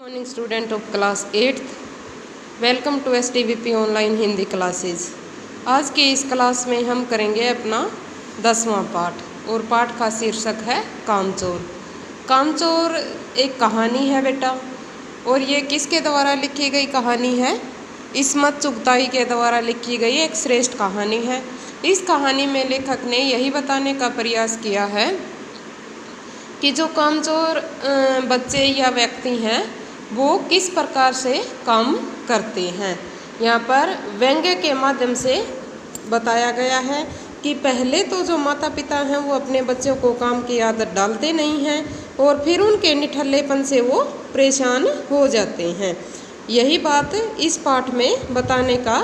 Morning student of class 8th, welcome to STVP online Hindi classes. आज की इस class में हम करेंगे अपना 10वां पाठ और पाठ का शीर्षक है कामचोर। कामचोर एक कहानी है बेटा, और ये किसके द्वारा लिखी गई कहानी है? इस्मत चुगताई के द्वारा लिखी गई एक श्रेष्ठ कहानी है। इस कहानी में लेखक ने यही बताने का प्रयास किया है कि जो कामचोर बच्चे या व्यक्ति हैं वो किस प्रकार से काम करते हैं। यहाँ पर व्यंग्य के माध्यम से बताया गया है कि पहले तो जो माता पिता हैं वो अपने बच्चों को काम की आदत डालते नहीं हैं और फिर उनके निठल्लेपन से वो परेशान हो जाते हैं। यही बात इस पाठ में बताने का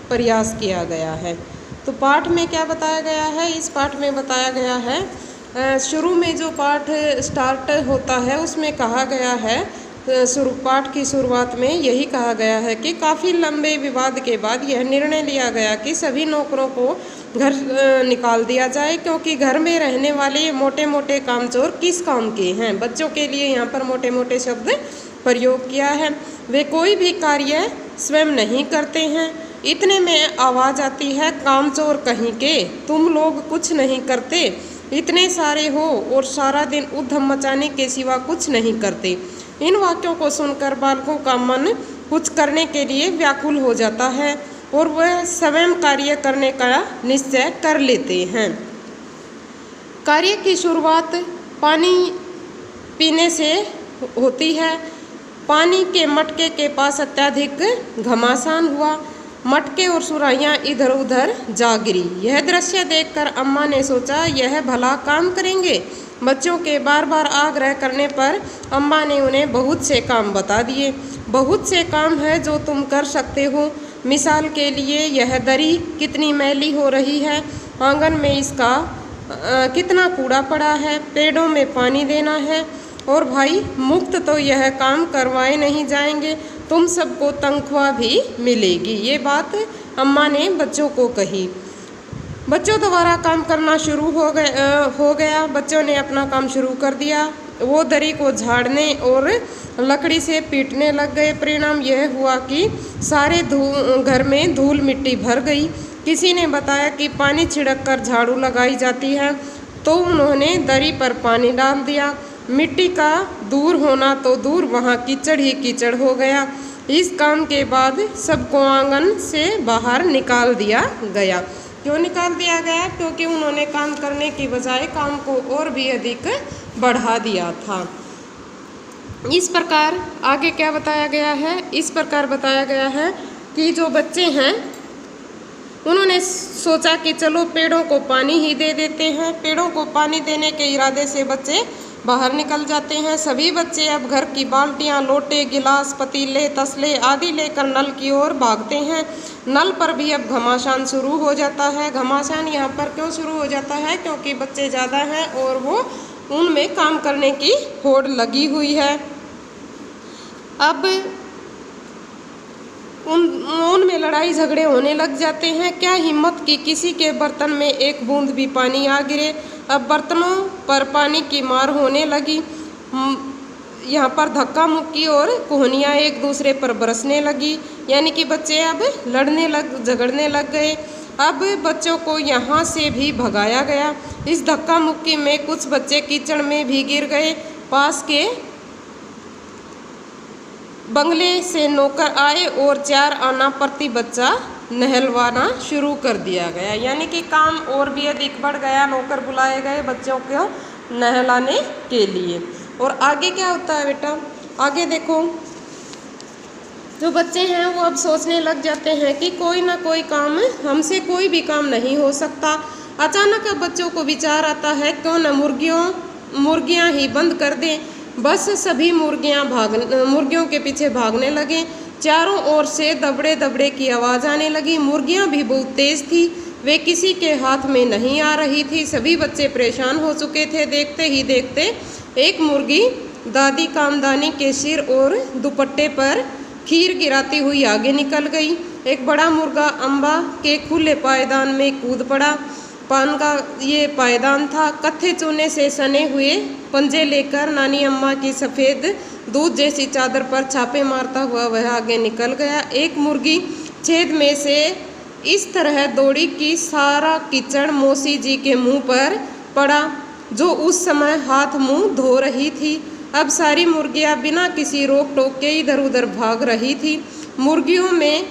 प्रयास किया गया है। तो पाठ में क्या बताया गया है? इस पाठ में बताया गया है, शुरू में जो पाठ स्टार्ट होता है उसमें कहा गया है, पाठ की शुरुआत में यही कहा गया है कि काफ़ी लंबे विवाद के बाद यह निर्णय लिया गया कि सभी नौकरों को घर निकाल दिया जाए, क्योंकि घर में रहने वाले मोटे मोटे कामचोर किस काम के हैं। बच्चों के लिए यहाँ पर मोटे मोटे शब्द प्रयोग किया है। वे कोई भी कार्य स्वयं नहीं करते हैं। इतने में आवाज़ आती है, कामचोर कहीं के, तुम लोग कुछ नहीं करते, इतने सारे हो और सारा दिन उधम मचाने के सिवा कुछ नहीं करते। इन वाक्यों को सुनकर बालकों का मन कुछ करने के लिए व्याकुल हो जाता है और वह स्वयं कार्य करने का निश्चय कर लेते हैं। कार्य की शुरुआत पानी पीने से होती है। पानी के मटके के पास अत्यधिक घमासान हुआ। मटके और सुराहियाँ इधर उधर जा गिरी। यह दृश्य देखकर अम्मा ने सोचा, यह भला काम करेंगे। बच्चों के बार बार आग्रह करने पर अम्मा ने उन्हें बहुत से काम बता दिए। बहुत से काम है जो तुम कर सकते हो। मिसाल के लिए, यह दरी कितनी मैली हो रही है, आंगन में इसका कितना कूड़ा पड़ा है, पेड़ों में पानी देना है, और भाई मुफ्त तो यह काम करवाए नहीं जाएंगे, तुम सबको तनख्वाह भी मिलेगी। ये बात अम्मा ने बच्चों को कही। बच्चों द्वारा काम करना शुरू हो गया। बच्चों ने अपना काम शुरू कर दिया। वो दरी को झाड़ने और लकड़ी से पीटने लग गए। परिणाम यह हुआ कि सारे घर में धूल मिट्टी भर गई। किसी ने बताया कि पानी छिड़क कर झाड़ू लगाई जाती है, तो उन्होंने दरी पर पानी डाल दिया। मिट्टी का दूर होना तो दूर, वहाँ कीचड़ ही कीचड़ हो गया। इस काम के बाद सबको आंगन से बाहर निकाल दिया गया। क्यों निकाल दिया गया? क्योंकि उन्होंने काम करने की बजाय काम को और भी अधिक बढ़ा दिया था। इस प्रकार आगे क्या बताया गया है? इस प्रकार बताया गया है कि जो बच्चे हैं उन्होंने सोचा कि चलो पेड़ों को पानी ही दे देते हैं। पेड़ों को पानी देने के इरादे से बच्चे बाहर निकल जाते हैं। सभी बच्चे अब घर की बाल्टियां, लोटे, गिलास, पतीले, तसले आदि लेकर नल की ओर भागते हैं। नल पर भी अब घमासान शुरू हो जाता है। घमासान यहाँ पर क्यों शुरू हो जाता है? क्योंकि बच्चे ज़्यादा हैं और वो उनमें काम करने की होड़ लगी हुई है। अब उनमें लड़ाई झगड़े होने लग जाते हैं। क्या हिम्मत की किसी के बर्तन में एक बूंद भी पानी आ गिरे। अब बर्तनों पर पानी की मार होने लगी। यहाँ पर धक्का मुक्की और कोहनियाँ एक दूसरे पर बरसने लगी, यानी कि बच्चे अब झगड़ने लग गए। अब बच्चों को यहाँ से भी भगाया गया। इस धक्का मुक्की में कुछ बच्चे कीचड़ में भी गिर गए। पास के बंगले से नौकर आए और 4 आना प्रति बच्चा नहलवाना शुरू कर दिया गया, यानी कि काम और भी अधिक बढ़ गया। नौकर बुलाए गए बच्चों को नहलाने के लिए। और आगे क्या होता है बेटा? आगे देखो, जो बच्चे हैं वो अब सोचने लग जाते हैं कि कोई ना कोई काम, हमसे कोई भी काम नहीं हो सकता। अचानक अब बच्चों को विचार आता है, क्यों न मुर्गियाँ ही बंद कर दें। बस सभी मुर्गियों के पीछे भागने लगे। चारों ओर से दबड़े दबड़े की आवाज़ आने लगी। मुर्गियाँ भी बहुत तेज़ थी, वे किसी के हाथ में नहीं आ रही थी। सभी बच्चे परेशान हो चुके थे। देखते ही देखते एक मुर्गी दादी कामदानी के सिर और दुपट्टे पर खीर गिराती हुई आगे निकल गई। एक बड़ा मुर्गा अम्बा के खुले पायदान में कूद पड़ा। पान का ये पायदान था। कत्थे चूने से सने हुए पंजे लेकर नानी अम्मा की सफ़ेद दूध जैसी चादर पर छापे मारता हुआ वह आगे निकल गया। एक मुर्गी छेद में से इस तरह दौड़ी कि सारा कीचड़ मौसी जी के मुंह पर पड़ा, जो उस समय हाथ मुंह धो रही थी। अब सारी मुर्गियां बिना किसी रोक टोक के इधर उधर भाग रही थी। मुर्गियों में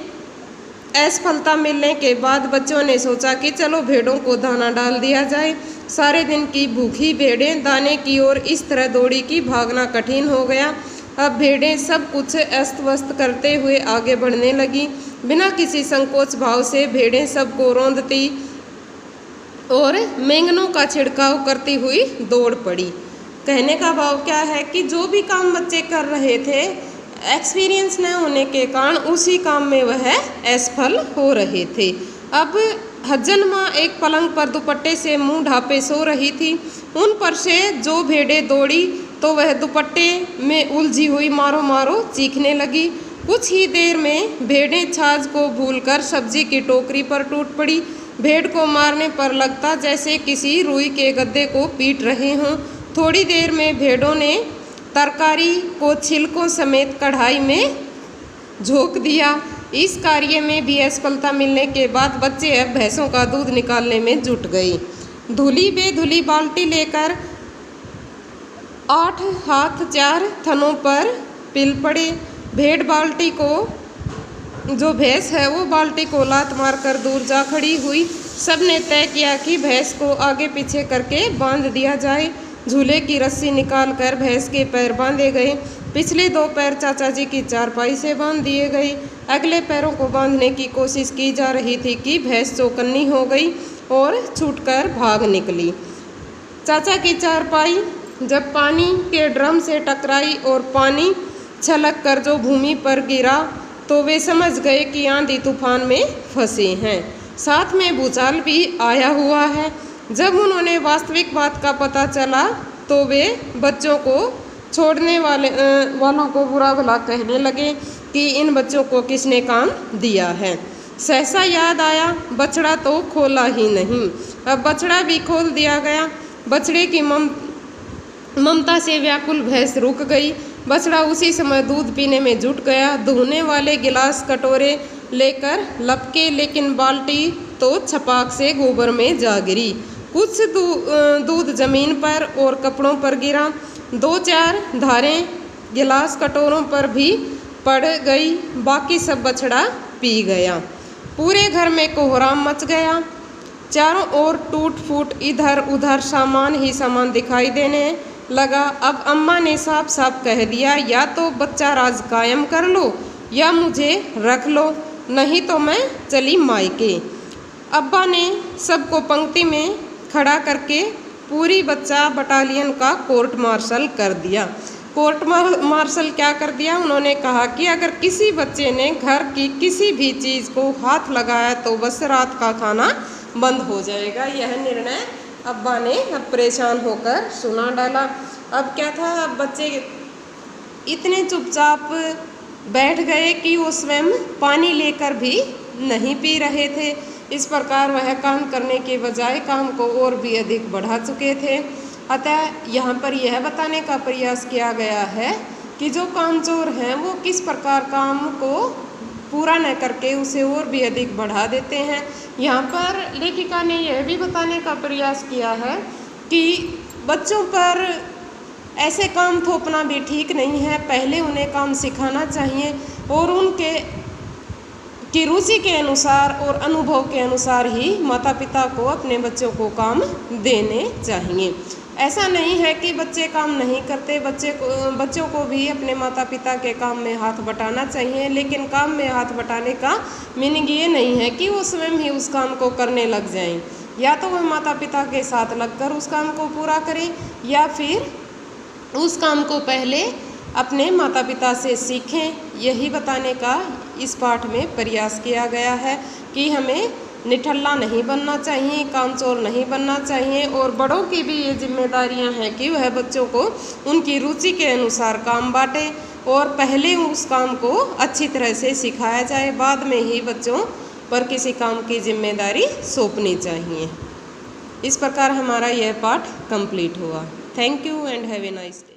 असफलता मिलने के बाद बच्चों ने सोचा कि चलो भेड़ों को दाना डाल दिया जाए। सारे दिन की भूखी भेड़ें दाने की ओर इस तरह दौड़ी कि भागना कठिन हो गया। अब भेड़ें सब कुछ अस्त व्यस्त करते हुए आगे बढ़ने लगी। बिना किसी संकोच भाव से भेड़ें सबको रौंदती और मेंगनों का छिड़काव करती हुई दौड़ पड़ी। कहने का भाव क्या है कि जो भी काम बच्चे कर रहे थे, एक्सपीरियंस न होने के कारण उसी काम में वह असफल हो रहे थे। अब हज्जन माँ एक पलंग पर दुपट्टे से मुंह ढांपे सो रही थी। उन पर से जो भेड़ें दौड़ी तो वह दुपट्टे में उलझी हुई मारो मारो चीखने लगी। कुछ ही देर में भेड़ें छाछ को भूलकर सब्जी की टोकरी पर टूट पड़ी। भेड़ को मारने पर लगता जैसे किसी रुई के गद्दे को पीट रहे हों। थोड़ी देर में भेड़ों ने तरकारी को छिलकों समेत कढ़ाई में झोंक दिया। इस कार्य में भी असफलता मिलने के बाद बच्चे अब भैंसों का दूध निकालने में जुट गए। धुली बेधुली बाल्टी लेकर 8 हाथ 4 थनों पर पिल पड़े। भेड़ बाल्टी को जो भैंस है वो बाल्टी को लात मारकर दूर जा खड़ी हुई। सबने तय किया कि भैंस को आगे पीछे करके बांध दिया जाए। झूले की रस्सी निकालकर भैंस के पैर बांधे गए। पिछले 2 पैर चाचा जी की चारपाई से बांध दिए गए। अगले पैरों को बांधने की कोशिश की जा रही थी कि भैंस चौकन्नी हो गई और छूटकर भाग निकली। चाचा की चारपाई जब पानी के ड्रम से टकराई और पानी छलक कर जो भूमि पर गिरा तो वे समझ गए कि आंधी तूफान में फंसे हैं, साथ में भूचाल भी आया हुआ है। जब उन्होंने वास्तविक बात का पता चला तो वे बच्चों को छोड़ने वालों को बुरा भला कहने लगे कि इन बच्चों को किसने काम दिया है। सहसा याद आया, बछड़ा तो खोला ही नहीं। अब बछड़ा भी खोल दिया गया। बछड़े की ममता से व्याकुल भैंस रुक गई। बछड़ा उसी समय दूध पीने में जुट गया। धोने वाले गिलास कटोरे लेकर लपके, लेकिन बाल्टी तो छपाक से गोबर में जा गिरी। कुछ दूध जमीन पर और कपड़ों पर गिरा। 2-4 धारें गिलास कटोरों पर भी पड़ गई। बाकी सब बछड़ा पी गया। पूरे घर में कोहराम मच गया। चारों ओर टूट फूट इधर उधर सामान ही सामान दिखाई देने लगा। अब अम्मा ने साफ साफ कह दिया, या तो बच्चा राज कायम कर लो या मुझे रख लो, नहीं तो मैं चली मायके। अब्बा ने सबको पंक्ति में खड़ा करके पूरी बच्चा बटालियन का कोर्ट मार्शल कर दिया। कोर्ट मार्शल क्या कर दिया? उन्होंने कहा कि अगर किसी बच्चे ने घर की किसी भी चीज़ को हाथ लगाया तो बस रात का खाना बंद हो जाएगा। यह निर्णय अब्बा ने अब परेशान होकर सुना डाला। अब क्या था, अब बच्चे इतने चुपचाप बैठ गए कि वो स्वयं पानी लेकर भी नहीं पी रहे थे। इस प्रकार वह काम करने के बजाय काम को और भी अधिक बढ़ा चुके थे। अतः यहाँ पर यह बताने का प्रयास किया गया है कि जो कामचोर हैं वो किस प्रकार काम को पूरा न करके उसे और भी अधिक बढ़ा देते हैं। यहाँ पर लेखिका ने यह भी बताने का प्रयास किया है कि बच्चों पर ऐसे काम थोपना भी ठीक नहीं है। पहले उन्हें काम सिखाना चाहिए और उनके की रुचि के अनुसार और अनुभव के अनुसार ही माता पिता को अपने बच्चों को काम देने चाहिए। ऐसा नहीं है कि बच्चे काम नहीं करते, बच्चों को भी अपने माता पिता के काम में हाथ बटाना चाहिए। लेकिन काम में हाथ बटाने का मीनिंग ये नहीं है कि वो स्वयं ही उस काम को करने लग जाएं। या तो वह माता पिता के साथ लगकर उस काम को पूरा करें या फिर उस काम को पहले अपने माता पिता से सीखें। यही बताने का इस पाठ में प्रयास किया गया है कि हमें निठल्ला नहीं बनना चाहिए, कामचोर नहीं बनना चाहिए और बड़ों की भी ये जिम्मेदारियां हैं कि वह बच्चों को उनकी रुचि के अनुसार काम बांटे और पहले उस काम को अच्छी तरह से सिखाया जाए, बाद में ही बच्चों पर किसी काम की जिम्मेदारी सौंपनी चाहिए। इस प्रकार हमारा यह पाठ कंप्लीट हुआ। Thank you and have a nice day.